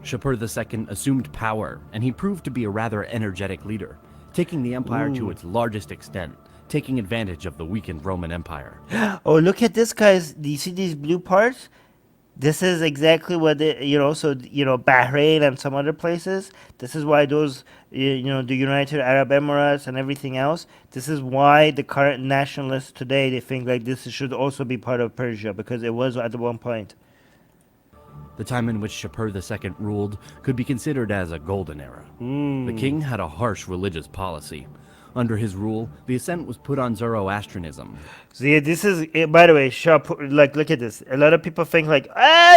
Shapur II assumed power, and he proved to be a rather energetic leader, taking the empire to its largest extent, taking advantage of the weakened Roman Empire. Oh, look at this, guys. Do you see these blue parts? This is exactly what Bahrain and some other places. This is why those, the United Arab Emirates and everything else. This is why the current nationalists today, they think like this should also be part of Persia, because it was at one point. The time in which Shapur II ruled could be considered as a golden era. The king had a harsh religious policy. Under his rule, the ascent was put on Zoroastrianism. See, this is, by the way, like, look at this. A lot of people think like,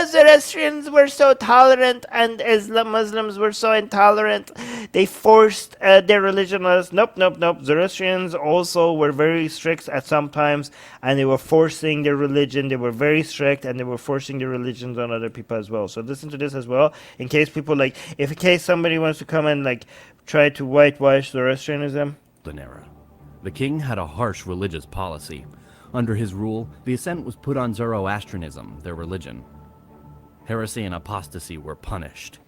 Zoroastrians were so tolerant and Muslims were so intolerant. They forced their religion on us. Nope, nope, nope. Zoroastrians also were very strict at some times, and they were forcing their religion. They were very strict, and they were forcing their religions on other people as well. So listen to this as well, in case people like, if in case somebody wants to come and like try to whitewash Zoroastrianism. Era. The king had a harsh religious policy. Under his rule, the ascent was put on Zoroastrianism, their religion. Heresy and apostasy were punished.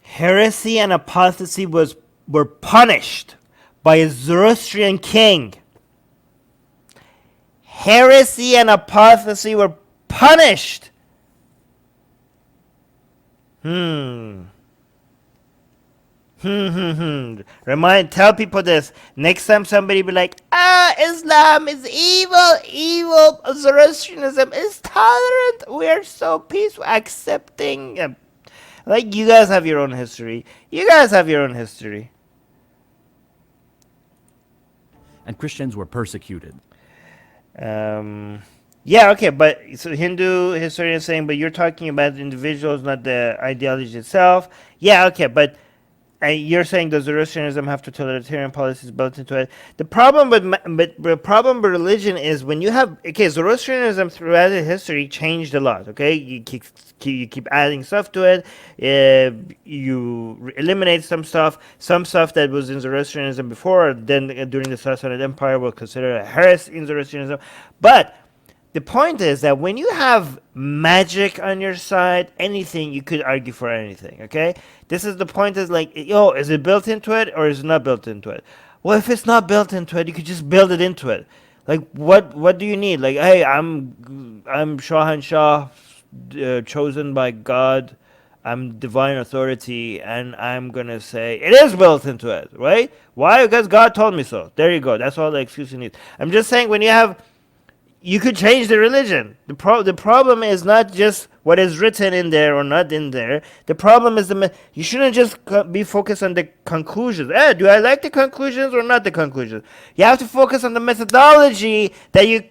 Heresy and apostasy were punished by a Zoroastrian king. Heresy and apostasy were punished. Tell people this. Next time somebody be like, Islam is evil, Zoroastrianism is tolerant, we're so peaceful, accepting. Like, you guys have your own history. And Christians were persecuted. Yeah, okay, but so Hindu historian is saying, but you're talking about individuals, not the ideology itself. Yeah, okay, but you're saying does Zoroastrianism have totalitarian policies built into it? The problem with religion is when you have Zoroastrianism throughout its history changed a lot. Okay, you keep adding stuff to it. You eliminate some stuff that was in Zoroastrianism before. Then during the Sassanid Empire, was considered a heresy in Zoroastrianism. But the point is that when you have magic on your side, anything, you could argue for anything, okay? This is the point, is like, is it built into it or is it not built into it? Well, if it's not built into it, you could just build it into it. Like, what do you need? Like, hey, I'm Shahanshah, chosen by God. I'm divine authority, and I'm gonna say it is built into it, right? Why? Because God told me so. There you go. That's all the excuse you need. I'm just saying, when you could change the religion. The problem is not just what is written in there or not in there. The problem is you shouldn't just be focused on the conclusions. Do I like the conclusions or not the conclusions? You have to focus on the methodology that you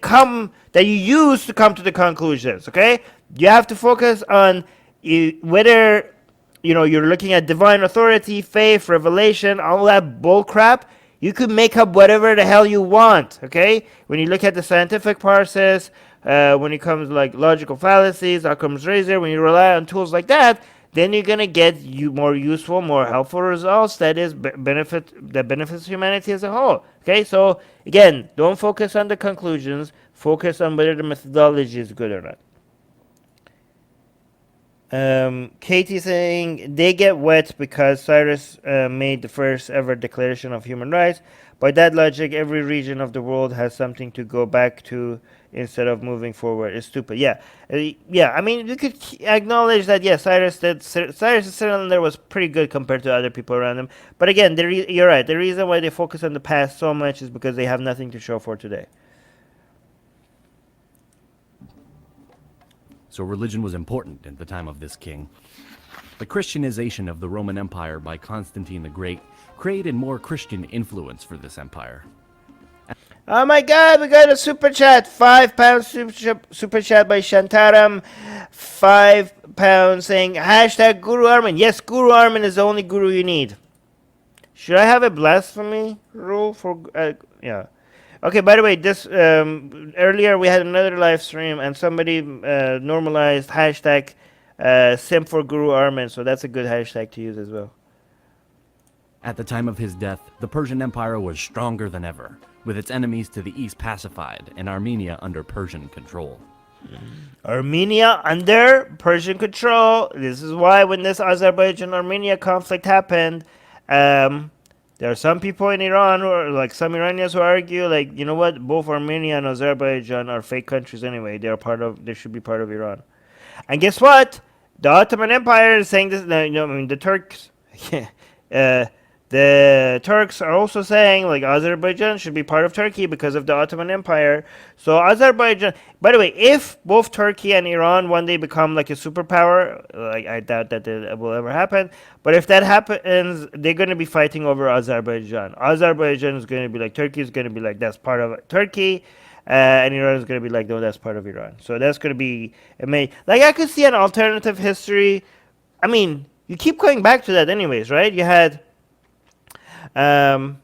use to come to the conclusions. Okay, you have to focus on whether you're looking at divine authority, faith, revelation, all that bull crap. You could make up whatever the hell you want, okay? When you look at the scientific process, when it comes to like logical fallacies, Occam's razor, when you rely on tools like that, then you're gonna get more useful, more helpful results that benefits humanity as a whole. Okay, so again, don't focus on the conclusions. Focus on whether the methodology is good or not. Katie saying they get wet because Cyrus made the first ever declaration of human rights. By that logic, every region of the world has something to go back to instead of moving forward. It's stupid. Yeah, yeah. I mean, you could acknowledge that. Yeah, Cyrus's cylinder was pretty good compared to other people around him. But again, you're right. The reason why they focus on the past so much is because they have nothing to show for today. So religion was important at the time of this king. The Christianization of the Roman Empire by Constantine the Great created more Christian influence for this empire. Oh my God, we got a super chat. £5 super chat by Shantaram. £5 saying hashtag Guru Armin. Yes, Guru Armin is the only guru you need. Should I have a blasphemy rule for yeah? Okay, by the way, this earlier we had another live stream and somebody normalized hashtag simp for Guru Armin, so that's a good hashtag to use as well. At the time of his death, the Persian Empire was stronger than ever, with its enemies to the east pacified and Armenia under Persian control. Armenia under Persian control. This is why when this Azerbaijan-Armenia conflict happened, there are some people in Iran, or like some Iranians, who argue, like, you know what, both Armenia and Azerbaijan are fake countries anyway. They should be part of Iran. And guess what? The Ottoman Empire is saying this. I mean, the Turks. uh, the Turks are also saying, like, Azerbaijan should be part of Turkey because of the Ottoman Empire. So Azerbaijan. By the way, if both Turkey and Iran one day become like a superpower, like, I doubt that it will ever happen. But if that happens, they're going to be fighting over Azerbaijan. Azerbaijan is going to be like, Turkey is going to be like, that's part of Turkey. And Iran is going to be like, no, that's part of Iran. So that's going to be amazing. Like, I could see an alternative history. I mean, you keep going back to that anyways, right? You had the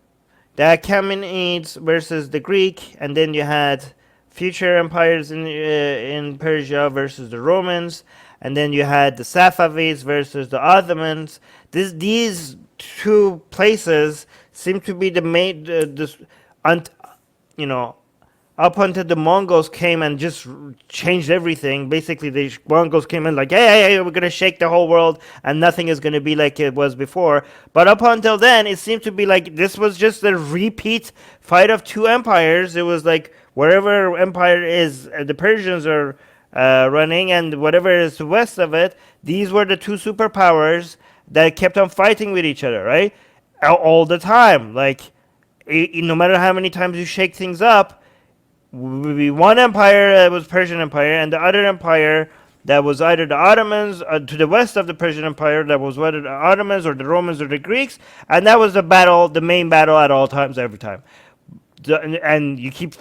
Achaemenids versus the Greek, and then you had future empires in Persia versus the Romans, and then you had the Safavids versus the Ottomans. These two places seem to be the main, you know, up until the Mongols came and just changed everything. Basically, the Mongols came in like, hey, we're going to shake the whole world and nothing is going to be like it was before. But up until then, it seemed to be like this was just a repeat fight of two empires. It was like wherever empire is, the Persians are running, and whatever is west of it, these were the two superpowers that kept on fighting with each other, right? All the time. Like, no matter how many times you shake things up, would be one empire that was Persian Empire, and the other empire that was either the Ottomans to the west of the Persian Empire, that was whether the Ottomans or the Romans or the Greeks, and that was the battle, the main battle at all times, every time. And you keep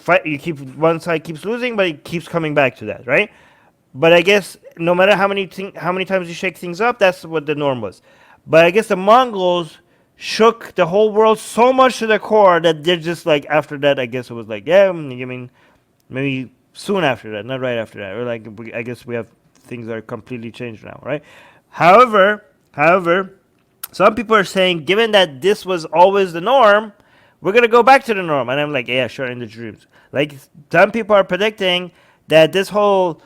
one side keeps losing, but it keeps coming back to that, right? But I guess no matter how many times you shake things up, that's what the norm was. But I guess the Mongols shook the whole world so much to the core that they're just like, after that, I guess it was like, yeah, I mean, maybe soon after that, not right after that. Or like, I guess we have things that are completely changed now, right? However, some people are saying, given that this was always the norm, we're gonna go back to the norm. And I'm like, yeah, sure, in the dreams. Like, some people are predicting that this whole,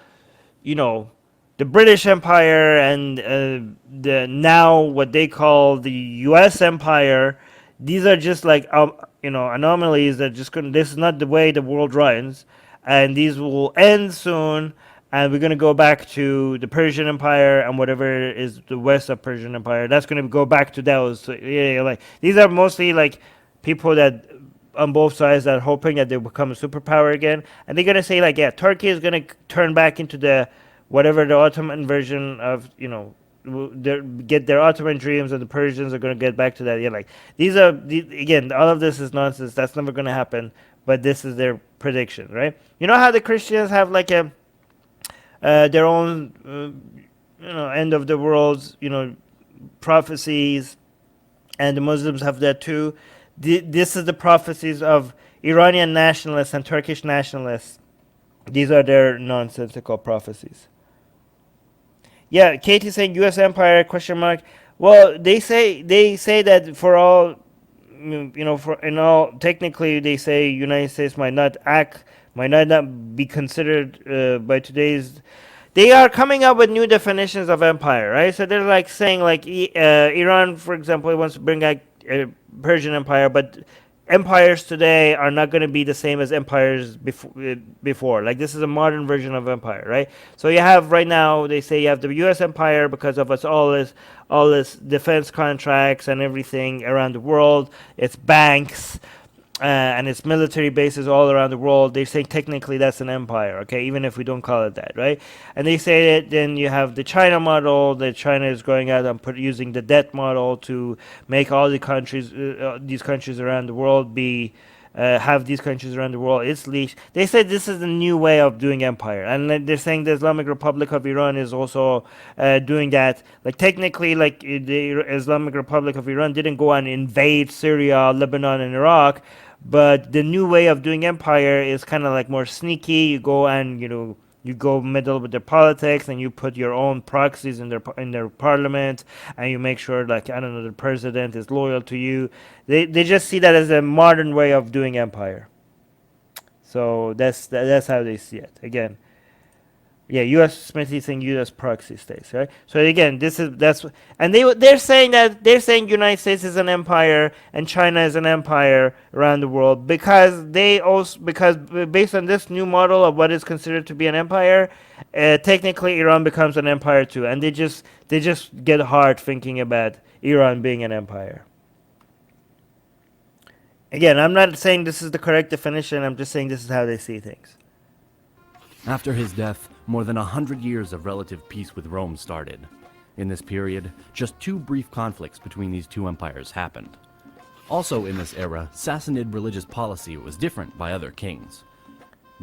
the British Empire and the now what they call the U.S. Empire, these are just like anomalies that just couldn't. This is not the way the world runs, and these will end soon. And we're gonna go back to the Persian Empire and whatever is the west of Persian Empire. That's gonna go back to those. So, yeah, like these are mostly like people that on both sides that are hoping that they become a superpower again, and they're gonna say like, yeah, Turkey is gonna turn back into the whatever the Ottoman version of, get their Ottoman dreams, and the Persians are going to get back to that. Yeah, like again, all of this is nonsense. That's never going to happen. But this is their prediction, right? You know how the Christians have like their own, end of the world, prophecies, and the Muslims have that too. This is the prophecies of Iranian nationalists and Turkish nationalists. These are their nonsensical prophecies. Yeah, Katie saying U.S. Empire question mark. Well, they say that for all, technically they say United States might not be considered by today's. They are coming up with new definitions of empire, right? So they're like saying like Iran, for example, wants to bring back Persian Empire, but empires today are not going to be the same as empires before. Like, this is a modern version of empire, right? So you have right now, they say you have the U.S. empire because of all this defense contracts and everything around the world. It's banks and it's military bases all around the world. They say technically that's an empire, okay, even if we don't call it that, right? And they say that then you have the China model, that China is going out and using the debt model to make all the countries, these countries around the world have these countries around the world its leash. They say this is a new way of doing empire, and they're saying the Islamic Republic of Iran is also doing that. Like, technically, like, the Islamic Republic of Iran didn't go and invade Syria, Lebanon, and Iraq, but the new way of doing empire is kind of like more sneaky. You go and you go middle with their politics, and you put your own proxies in their parliament, and you make sure, like, I don't know, the president is loyal to you. They just see that as a modern way of doing empire. So that's how they see it. Again, Yeah, U.S. Smithy saying U.S. proxy states, right? So again, and they're saying United States is an empire and China is an empire around the world because based on this new model of what is considered to be an empire, technically Iran becomes an empire too, and they just get hard thinking about Iran being an empire. Again, I'm not saying this is the correct definition. I'm just saying this is how they see things. After his death, more than 100 years of relative peace with Rome started. In this period, just 2 brief conflicts between these 2 empires happened. Also in this era, Sassanid religious policy was different by other kings.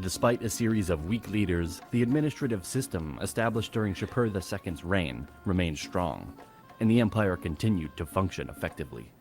Despite a series of weak leaders, the administrative system established during Shapur II's reign remained strong, and the empire continued to function effectively.